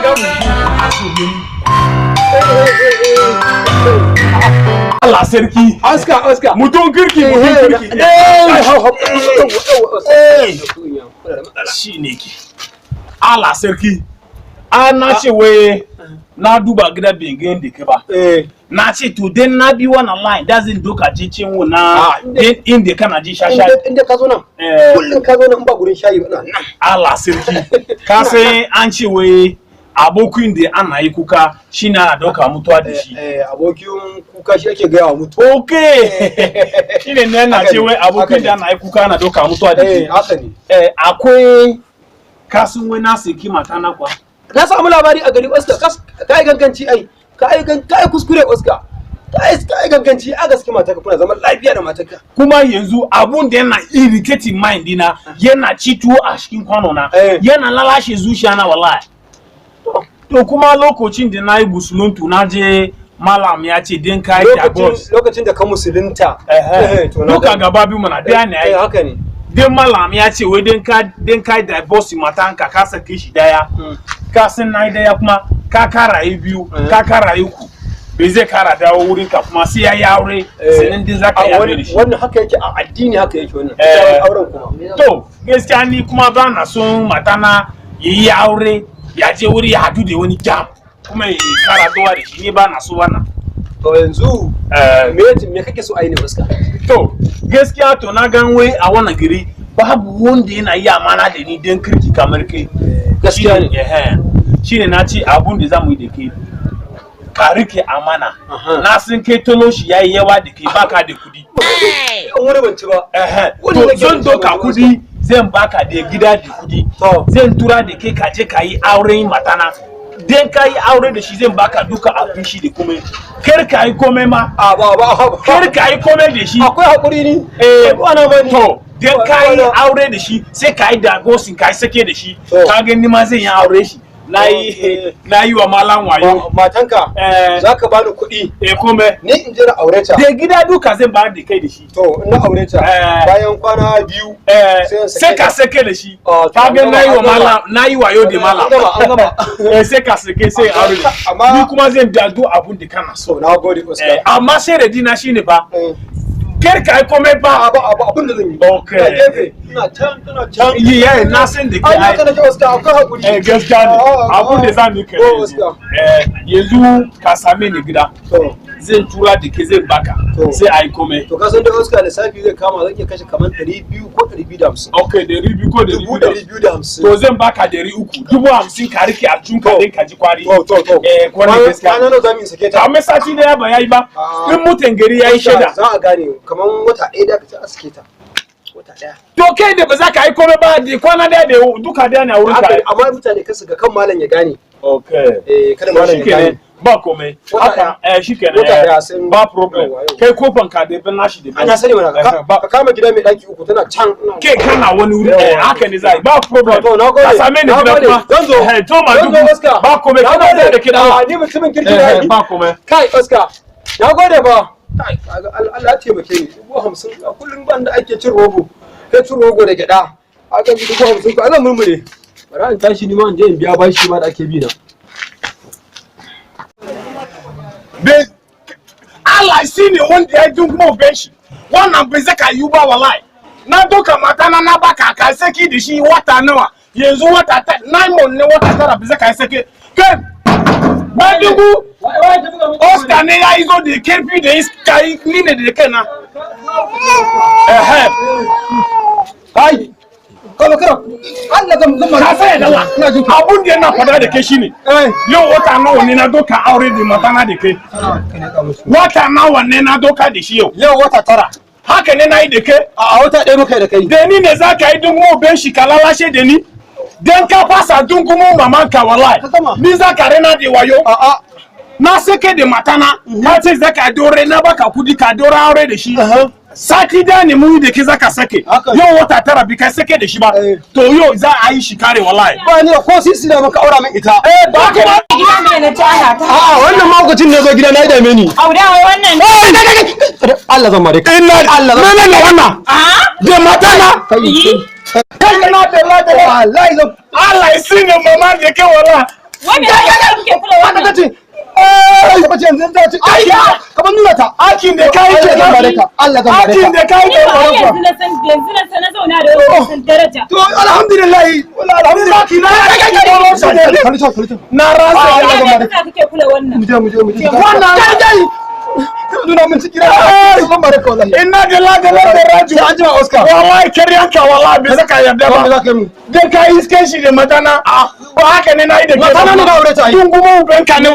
ga Allah sarki Oscar mutum kirki shi ne ke Allah sarki na ce wai na duba gida bingen da ke ba na ce to den na bi wannan line da zan doka cin na inda kana ji shasha inda ka zo nan kullun ka zo nan ba gurin shayi ba nan Allah sarki ka sai an ce wai abokin da ana yi kuka shi na doka mutuwa da shi abokin kuka shi ake gaya wa mutu shi ne na ce wai abokin da ana yi kuka ana doka mutuwa da shi haka ne akwai kasun wai na saki mata na kwa na samu labari a gari Oscar ka yi ganganci ai ka yi kuskure Oscar ka yi ganganci a gaske matarka kuna zaman lafiya da matarka kuma yanzu abun da yana irritating mind dina yana cito a cikin kwano na yana lalashe zuciya na wallahi to kuma lokacin da na yi musuluntu na je malam ya ce den kai divorce lokacin da ka musulunta to duka gaba biyu mana da ne ai haka ne den malam ya ce wai den kai divorce matanka ka sake shi daya ka san nai daya kuma ka kara yi biyu ka kara yi ku bai zai kara dawo wurin ka kuma sai ya yi aure sanin din zaka yi aure da shi wannan haka yake a addini haka yake wannan auren kuma to gaskiya ni kuma ba na son matana yi aure ya je wuri ya hadu da wani jam kuma ya kara dowa da shi ni ba na so wannan to yanzu me kake so ayi ne Oscar to gaskiya to na gan wai a wannan gari babu wanda yana yi amana da ni dan kirki kamar kai gaskiya ne shine na ce abun da zamu yi da kai ka rike amana na sun kai tolo shi yayi yawa da kai baka da kudi wani ban ci ba to zan doka kudi zan baka da gida da kudi zan tura da kai ka je ka yi auren matana den ka yi aure da shi zan baka duka abin shi da komai kar ka yi komai ma kar ka yi komai da shi akwai hakuri ni wannan bane to den ka yi aure da shi sai ka yi dagosin ka yi sake da shi ka ga ni ma zan yi aure shi na yi wa malam wayo matanka zaka bani kuɗi komai ni in je na aure ta da gida duka zan ba da kai da shi to in na aure ta bayan kwana biyu sai ka sake da shi ka ga na yi wa malam na yi wayo da malam an gama sai ka sake sai aure ni kuma zan da duk abun da kana so na gode Oscar amma sai da dina shine ba kar ka yi komai ba abun da zan yi okay ina can na san da ke ai kana ji Oscar akwai hakuri gaskiya ne abun da zan yi kai yanzu ka same ni gida zan tura da ke zai baka sai a yi komai to ka san da Oscar lissafi zai kama zan iya kashe kamar 200 ko 250 okay 200 ko 250 to zan baka 300 50 ka rike a tunka din ka ji kwari to kwari gaskiya kana no zamu sake ta amma sati da ya ba yayi ba in mutan gari yayi sheda za a gane kamar wata ɗaya da ka sake ta wata ɗaya to kai da ba za ka yi komai ba da kwana da duka da ne a wurin ka amma mutane kasu ga kan malam ya gane okay kada malam ya gane ba komai haka shikenan ba problem kai kofan ka da bin nashi da ana sani mana ka kama gida mai daki uku tana can ke kana wani wuri haka ne zai ba problem to nagode ka same ni gida kuma dan zo to ma dubu ba komai kana da kida ni mutumin kirki ne ba komai kai Oscar nagode ba Allah ya taimake ni 50 a kullun ban da ake cin rogo kai cin rogo da gyada aka bi 50 ko zan murmure bari an tashi ni ma in je in biya bashi ma da ake bi na Allah shi ne wanda ya dungumo ben shi wannan bai zaka yi ba wallahi na doka mata na baka ka saki da shi wata nawa yanzu wata 9 months ne wata tara bai zaka saki kai ba dubu Oscar ne ya izo da kirfi da iska ni ne da kai na hai kama Allah zan ka sai da Allah abun da yana fada da kai shine yau wata nawa ne na doka aure da mata na da kai wata nawa ne na doka da shi yau wata tara haka ne na yi da kai a wata ɗaya muka yi da kai da ni ne za ka yi dungumo ben shi ka lalashe da ni dan ka fasa dungumo mamanka wallahi ni za ka rena da wayo na sake da matana ka ce za ka dore na baka kudi ka dore aure da shi sati da ne mu da ke zaka sake yau wata tara bi kai sake da shi ba to yau za a yi shi kare wallahi ba ni ko sisi da maka aura min ita ba kuma gidan mai na tana ta wannan magocin ne zo gida na dame ni aure wannan Allah zan mare ka Allah zan ne wannan da matana kai na da wallahi Allah ya sine mama da ke wallahi Wai me yasa kuke kula wannan? Ka ce ka bace yanzu ta ce ai ka ban nuna ta. Akin da kai ke Allah baraka. Allah zan baraka. Akin da kai ke Yanzu na san na zauna da wannan daraja. To alhamdulillah. alhamdulillah na rasa Ya Allah ne yasa kake kula wannan? mu je. wannan Kai. Nuna min ciki na. Allah baraka wallahi. inna lillahi wa inna ilaihi raji'un Sai an jima Oscar. wallahi karyanka wallahi bai saka yarda Ba ba za ka yi mu. dan ka iskan shi da matana ba haka ne na yi da ke Matana ne na aure ta ai. dungumo ubanka ne